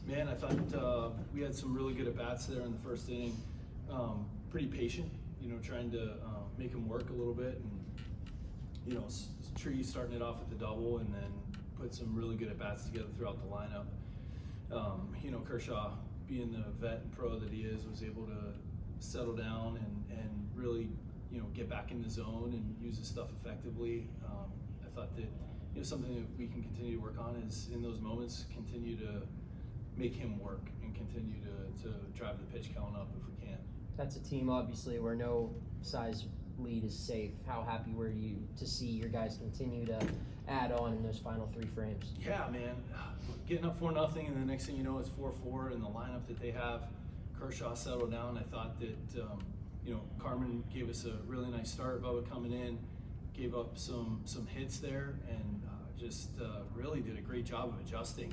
Man, I thought we had some really good at-bats there in the first inning. Pretty patient, trying to make him work a little bit. And, Tree starting it off with the double and then put some really good at-bats together throughout the lineup. Kershaw, being the vet and pro that he is, was able to settle down and really, get back in the zone and use his stuff effectively. I thought that, something that we can continue to work on is in those moments, continue to make him work and continue to drive the pitch count up if we can. That's a team, obviously, where no size lead is safe. How happy were you to see your guys continue to add on in those final 3 frames? Yeah, man. Getting up 4-0, and the next thing you know, it's 4-4, and the lineup that they have, Kershaw settled down. I thought that, Carmen gave us a really nice start. Bubba coming in, gave up some hits there, and just really did a great job of adjusting,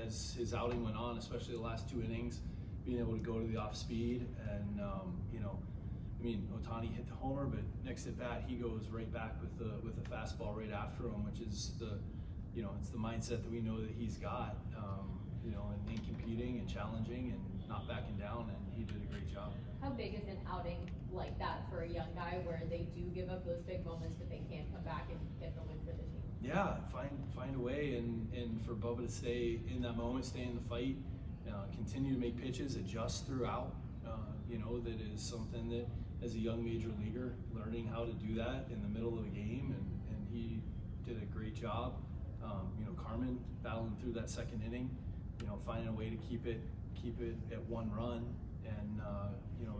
as his outing went on, especially the last 2 innings, being able to go to the off speed. And, Ohtani hit the homer, but next at bat, he goes right back with a fastball right after him, which is it's the mindset that we know that he's got, and competing and challenging and not backing down, and he did a great job. How big is an outing like that for a young guy where they do give up those big moments, but they can come back and get the win for the team? Yeah, find a way, and for Bubba to stay in that moment, stay in the fight, continue to make pitches, adjust throughout. That is something that, as a young major leaguer, learning how to do that in the middle of a game, and he did a great job. Carmen battling through that second inning, finding a way to keep it at 1 run, and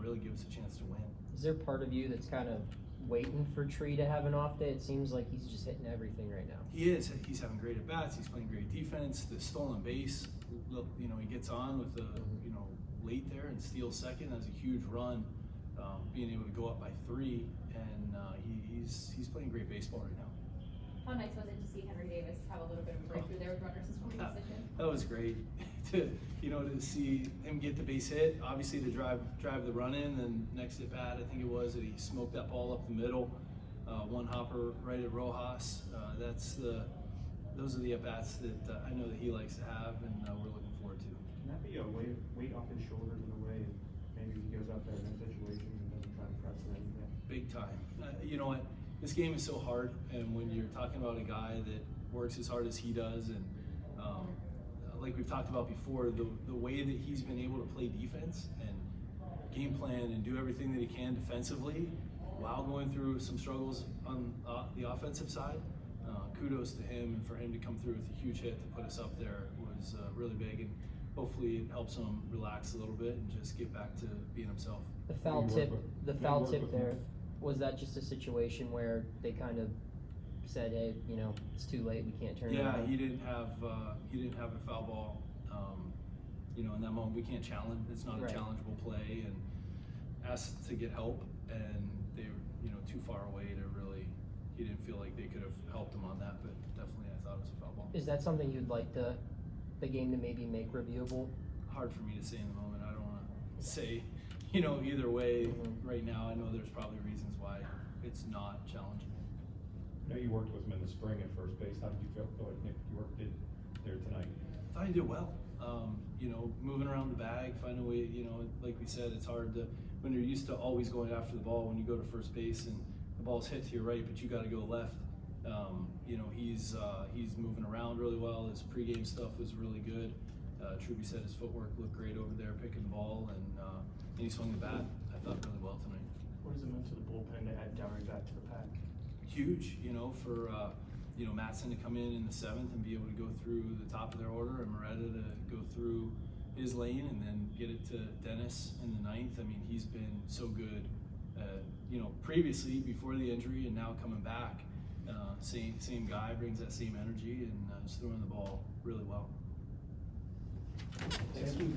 really give us a chance to win. Is there part of you that's kind of waiting for Tree to have an off day? It seems like he's just hitting everything right now. He is. He's having great at bats. He's playing great defense. The stolen base, he gets on with the late there and steals second. That's a huge run. Being able to go up by 3, and he's playing great baseball right now. How nice was it to see Henry Davis have a little bit of a breakthrough there with runners in scoring position? That was great to see him get the base hit. Obviously to drive the run in, then next at bat, I think it was that he smoked that ball up the middle, 1 hopper right at Rojas. Those are the at bats that I know that he likes to have, and we're looking forward to. Can that be a weight off his shoulders in a way? Maybe he goes out there in that situation and doesn't try to press it anything. Big time. You know what? This game is so hard, and when you're talking about a guy that works as hard as he does, and like we've talked about before, the way that he's been able to play defense and game plan and do everything that he can defensively while going through some struggles on the offensive side, kudos to him, and for him to come through with a huge hit to put us up there was really big, and hopefully it helps him relax a little bit and just get back to being himself. The foul tip there, was that just a situation where they kind of said, hey, it's too late, we can't turn it around? Yeah, he didn't have a foul ball. In that moment we can't challenge. It's not a challengeable play, and asked to get help, and they were too far away to really. He didn't feel like they could have helped him on that, but definitely I thought it was a foul ball. Is that something you'd like the game to maybe make reviewable? Hard for me to say in the moment. I don't want to say either way right now. I know there's probably reasons why it's not challengeable. I know you worked with him in the spring at first base. How did you feel like Nick York did there tonight? I thought he did well. Moving around the bag, find a way. Like we said, it's hard to when you're used to always going after the ball. When you go to first base and the ball's hit to your right, but you got to go left. He's moving around really well. His pregame stuff was really good. Truby said his footwork looked great over there, picking the ball, and he swung the bat, I thought, really well tonight. What does it mean to the bullpen to add Dowery back to the pack? Huge, for Matson to come in the 7th and be able to go through the top of their order, and Moretta to go through his lane and then get it to Dennis in the 9th. I mean, he's been so good, previously before the injury, and now coming back. Same guy, brings that same energy, and is throwing the ball really well. Thank you.